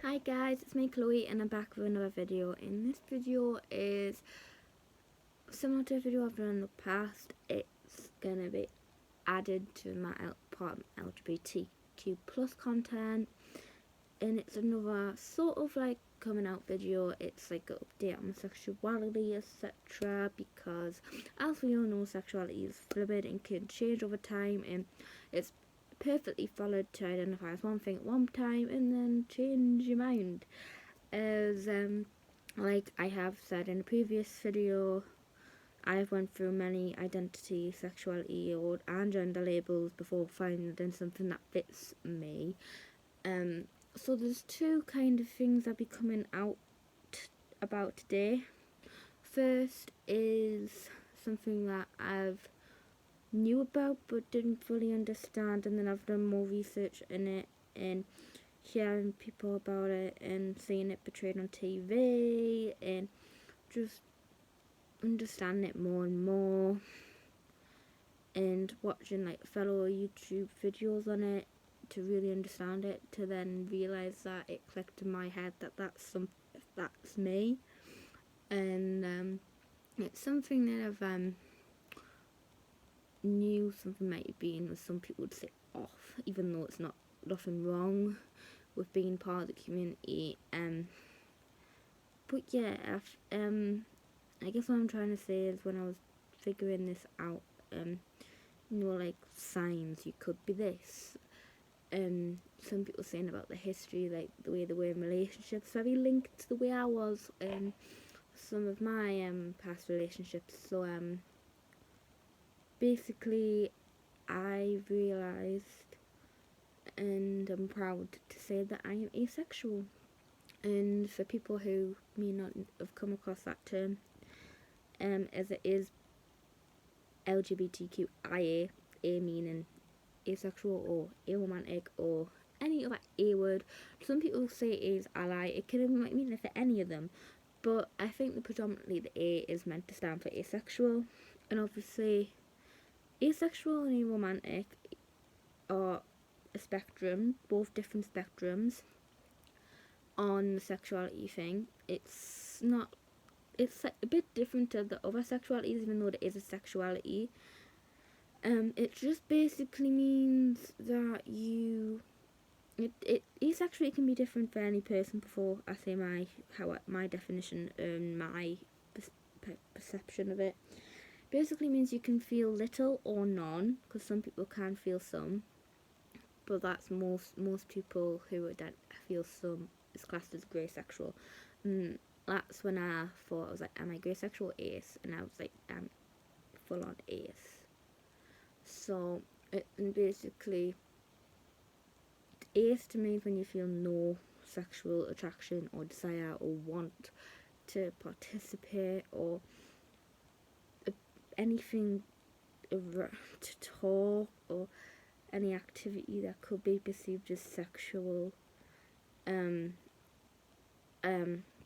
Hi guys, it's me Chloe and I'm back with another video. And this video is similar to a video I've done in the past. It's gonna be added to my part LGBTQ plus content, and it's another sort of like coming out video. It's like an update on sexuality, etc. Because as we all know, sexuality is fluid and can change over time, and it's perfectly followed to identify as one thing at one time and then change your mind. As like I have said in a previous video, I've went through many identity, sexuality and gender labels before finding something that fits me. So there's two kind of things I'll be coming out about today. First is something that I've knew about but didn't fully understand, and then I've done more research in it and hearing people about it and seeing it portrayed on TV and just understanding it more and more and watching like fellow YouTube videos on it to really understand it, to then realise that it clicked in my head that that's me, and it's something that I've knew something might have been, as some people would say, off, even though it's nothing wrong with being part of the community. But yeah, I guess what I'm trying to say is, when I was figuring this out, like signs you could be this. Some people saying about the history, like the way they were in relationships, very linked to the way I was in some of my past relationships. So basically, I realised, and I'm proud to say, that I am asexual. And for people who may not have come across that term, as it is LGBTQIA, A meaning asexual or aromantic or any other A word. Some people say A is ally. It can mean for any of them, but I think that predominantly the A is meant to stand for asexual. And obviously, asexual and aromantic are a spectrum, both different spectrums on the sexuality thing. It's a bit different to the other sexualities, even though there is a sexuality. It just basically means that asexuality can be different for any person. Before I say my definition and my perception of it, basically means you can feel little or none, because some people can feel some, but that's most people who feel some is classed as grey sexual. And that's when I thought, I was like, am I grey sexual or ace? And I was like, I'm full on ace. So and basically, ace to me is when you feel no sexual attraction or desire or want to participate or anything to talk or any activity that could be perceived as sexual.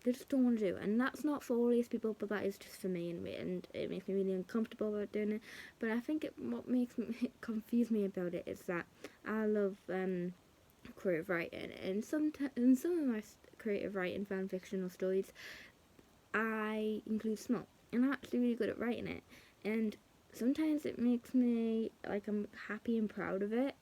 They just don't want to do, and that's not for all these people, but that is just for me, and it makes me really uncomfortable about doing it. But I think what makes me confuse me about it is that I love creative writing, and some of my creative writing, fan fiction or stories, I include smut, and I'm actually really good at writing it, and sometimes it makes me like, I'm happy and proud of it,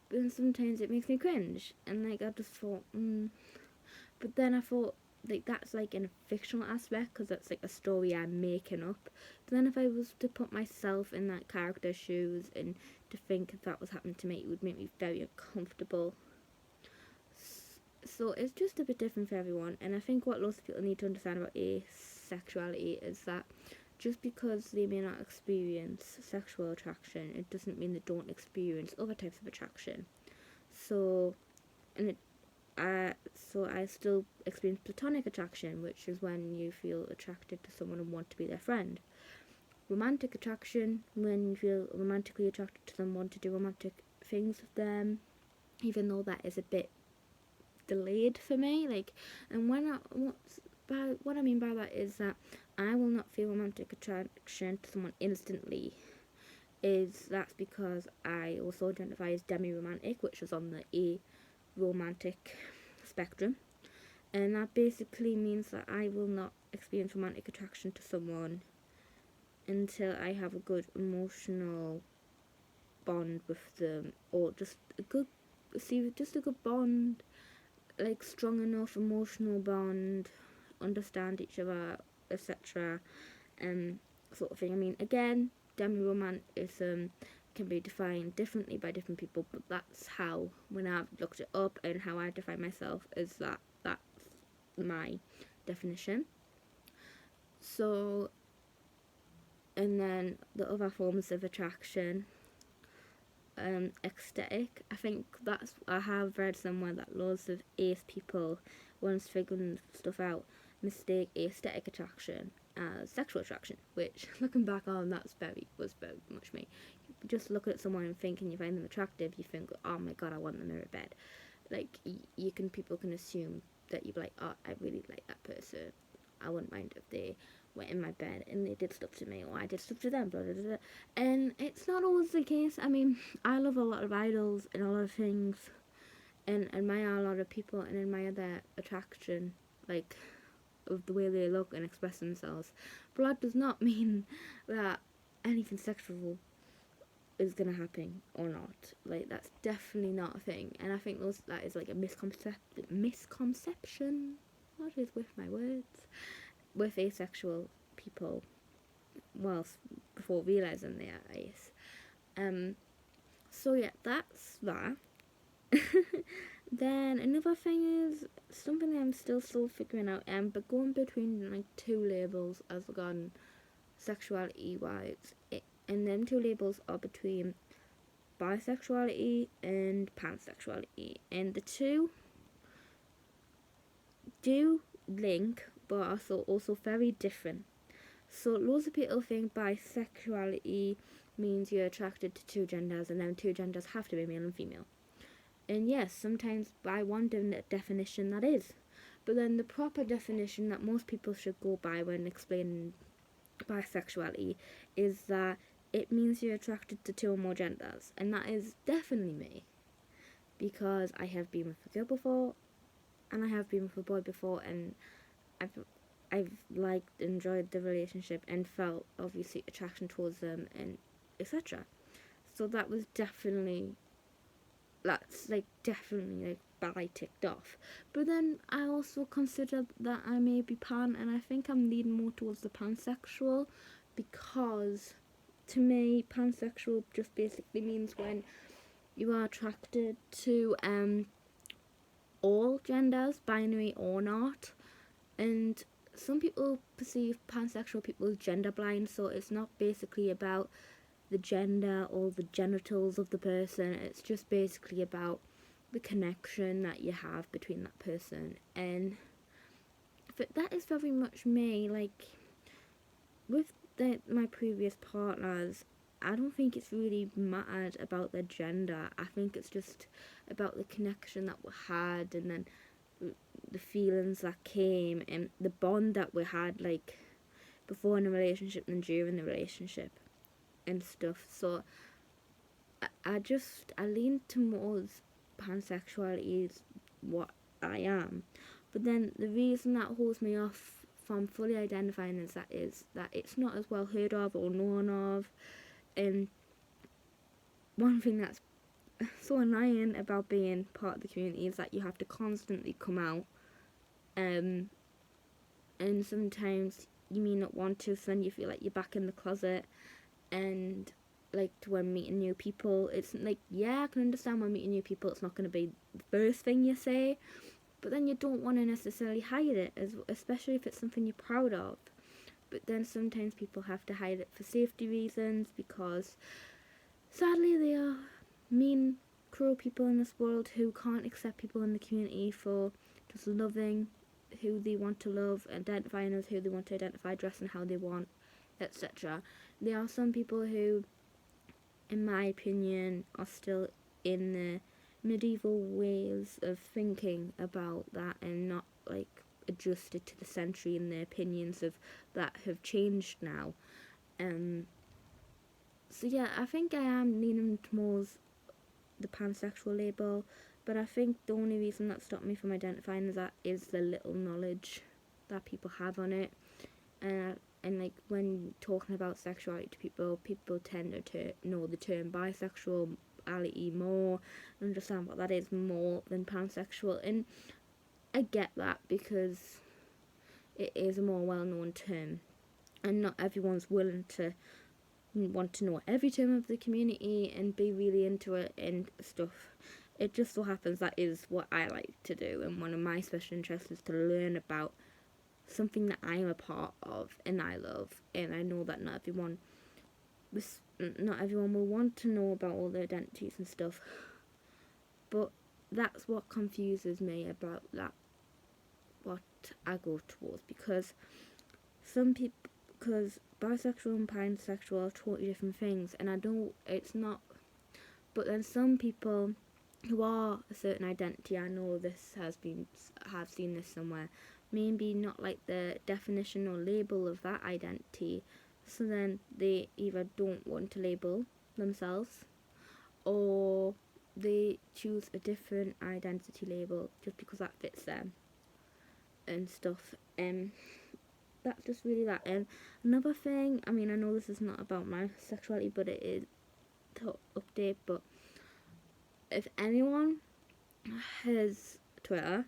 but then sometimes it makes me cringe, and like I just thought, but then I thought, like, that's like in a fictional aspect, because that's like a story I'm making up. But then if I was to put myself in that character's shoes and to think if that was happening to me, it would make me very uncomfortable. So it's just a bit different for everyone, and I think what lots of people need to understand about asexuality is that just because they may not experience sexual attraction, it doesn't mean they don't experience other types of attraction. So, so I still experience platonic attraction, which is when you feel attracted to someone and want to be their friend. Romantic attraction, when you feel romantically attracted to them, want to do romantic things with them, even though that is a bit delayed for me. Like, and what I mean by that is that I will not feel romantic attraction to someone instantly. that's because I also identify as demi-romantic, which is on the aromantic spectrum. And that basically means that I will not experience romantic attraction to someone until I have a good emotional bond with them, or just a good bond, like strong enough emotional bond, understand each other, etc. Sort of thing. I mean, again, demi-romanticism can be defined differently by different people, but that's how, when I've looked it up and how I define myself, is that's my definition. So, and then the other forms of attraction, ecstatic. I think I have read somewhere that loads of ace people, once figuring stuff out, mistake aesthetic attraction as sexual attraction, which looking back on, was very much me. You just look at someone and think, and you find them attractive, you think, oh my god, I want them in my bed. Like, people can assume that you'd be like, oh, I really like that person, I wouldn't mind if they were in my bed and they did stuff to me, or I did stuff to them, blah, blah, blah, blah. And it's not always the case. I mean, I love a lot of idols and a lot of things, and admire a lot of people, and admire their attraction, like, of the way they look and express themselves. But that does not mean that anything sexual is gonna happen or not. Like, that's definitely not a thing. And I think that is like a misconception. What is with my words? With asexual people, whilst before realizing they are ace. So yeah, that's that. Then another thing is something that I'm still figuring out. But going between like two labels as regarding sexuality wise, and them two labels are between bisexuality and pansexuality, and the two do link, but are also very different. So loads of people think bisexuality means you're attracted to two genders, and then two genders have to be male and female. And yes, sometimes by one definition that is. But then the proper definition that most people should go by when explaining bisexuality is that it means you're attracted to two or more genders. And that is definitely me. Because I have been with a girl before, and I have been with a boy before, and I've liked, enjoyed the relationship, and felt obviously attraction towards them, and etc. So that's definitely bi ticked off. But then I also consider that I may be pan, and I think I'm leaning more towards the pansexual, because to me pansexual just basically means when you are attracted to all genders, binary or not. And some people perceive pansexual people as gender blind, so it's not basically about the gender or the genitals of the person. It's just basically about the connection that you have between that person. And that is very much me. Like, with my previous partners, I don't think it's really mattered about their gender. I think it's just about the connection that we had, and then the feelings that came, and the bond that we had, like, before in a relationship and during the relationship and stuff. So I lean towards pansexuality is what I am. But then the reason that holds me off from fully identifying as that is that it's not as well heard of or known of. And one thing that's so annoying about being part of the community is that you have to constantly come out, and sometimes you may not want to, so then you feel like you're back in the closet. And like, when meeting new people, it's like, yeah, I can understand when meeting new people it's not going to be the first thing you say, but then you don't want to necessarily hide it, especially if it's something you're proud of. But then sometimes people have to hide it for safety reasons, because sadly there are mean, cruel people in this world who can't accept people in the community for just loving who they want to love, identifying as who they want to identify, dressing how they want, etc. There are some people who, in my opinion, are still in the medieval ways of thinking about that, and not like adjusted to the century, and their opinions of that have changed now. So yeah, I think I am leaning towards the pansexual label, but I think the only reason that stopped me from identifying as that is the little knowledge that people have on it. And like when talking about sexuality to people, people tend to know the term bisexuality more, understand what that is more than pansexual. And I get that because it is a more well-known term, and not everyone's willing to want to know every term of the community and be really into it and stuff. It just so happens that is what I like to do, and one of my special interests is to learn about something that I'm a part of and I love. And I know that not everyone will want to know about all their identities and stuff, but that's what confuses me about that, what I go towards, because bisexual and pansexual are totally different things, and I don't, it's not, but then some people who are a certain identity, I know this have seen this somewhere, maybe not like the definition or label of that identity, so then they either don't want to label themselves, or they choose a different identity label just because that fits them and stuff. That's just really that. And another thing, I mean, I know this is not about my sexuality, but it is to update. But if anyone has Twitter,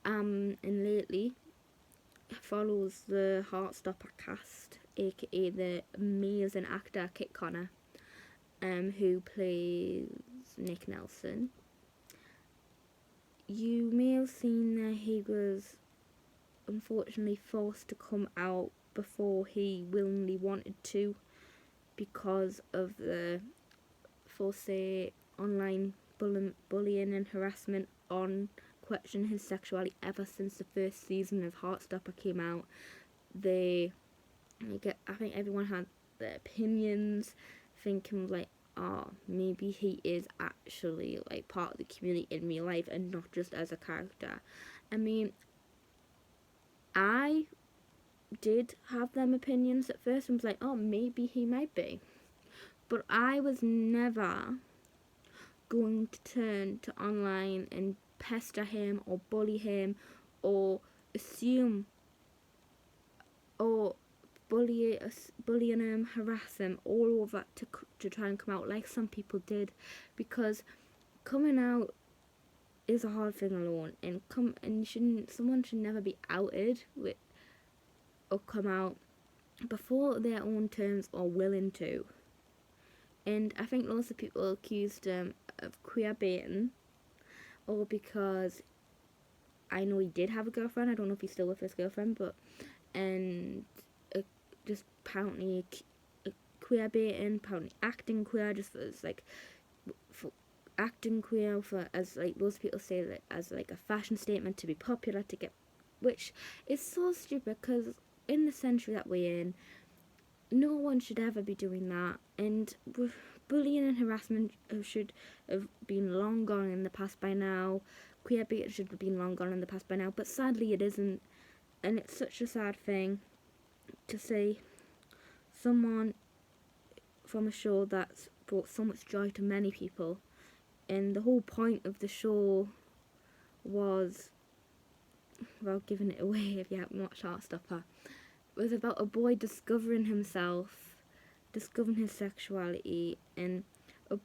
and lately follows the Heartstopper cast, aka the amazing actor Kit Connor, who plays Nick Nelson, you may have seen that he was unfortunately forced to come out before he willingly wanted to, because of the online bullying and harassment on questioning his sexuality ever since the first season of Heartstopper came out. I think everyone had their opinions, thinking like, oh, maybe he is actually like part of the community in real life and not just as a character. I mean, I did have them opinions at first and was like, oh, maybe he might be. But I was never going to turn to online and pester him or bully him or assume or bullying him, harass him, all over to try and come out like some people did, because coming out is a hard thing alone, and someone should never be outed with or come out before their own terms or willing to. And I think lots of people accused him of queer baiting, or because I know he did have a girlfriend. I don't know if he's still with his girlfriend, but just apparently queer baiting, apparently acting queer, just as like for acting queer, for as like those people say that as like a fashion statement to be popular, to get, which is so stupid, because in the century that we're in, no one should ever be doing that, and bullying and harassment should have been long gone in the past by now. Queer baiting should have been long gone in the past by now, but sadly it isn't, and it's such a sad thing to see someone from a show that's brought so much joy to many people, and the whole point of the show was, without giving it away if you haven't watched Heartstopper, was about a boy discovering himself, discovering his sexuality, and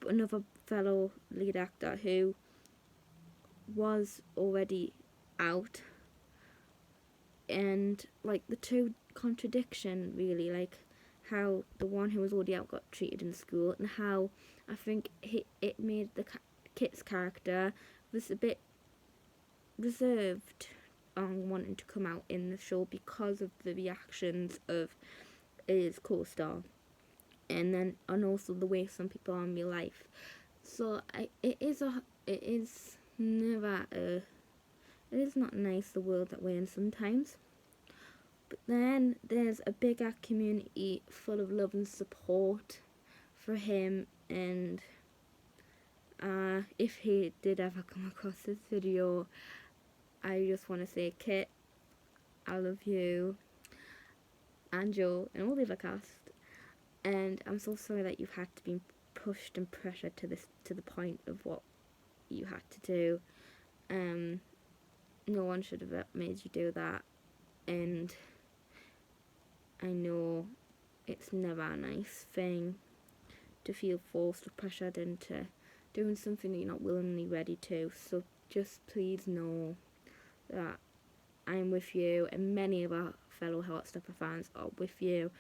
another fellow lead actor who was already out, and like the two contradiction really, like how the one who was already out got treated in school, and how I think it made the Kit's character was a bit reserved on wanting to come out in the show because of the reactions of his co-star, and also the way some people are in real life. So it is not nice, the world that we're in sometimes. But then there's a bigger community full of love and support for him, and if he did ever come across this video, I just want to say, Kit, I love you, and Joe, and all the other cast. And I'm so sorry that you've had to be pushed and pressured to the point of what you had to do. No one should have made you do that, and I know it's never a nice thing to feel forced or pressured into doing something that you're not willingly ready to. So just please know that I'm with you, and many of our fellow Heartstopper fans are with you,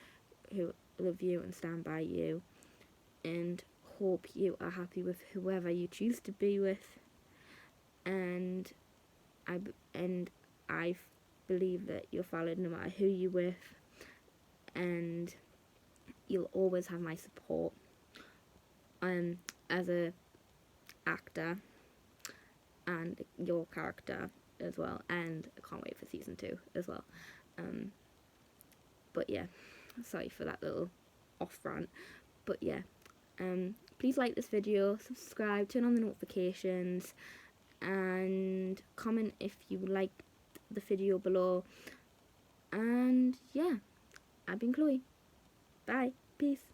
who love you and stand by you, and hope you are happy with whoever you choose to be with. And I believe that you're valid no matter who you're with, and you'll always have my support. As a actor and your character as well, and I can't wait for season 2 as well. But yeah, sorry for that little off rant. But yeah, please like this video, subscribe, turn on the notifications, and comment if you liked the video below. And yeah, I've been Chloe. Bye. Peace.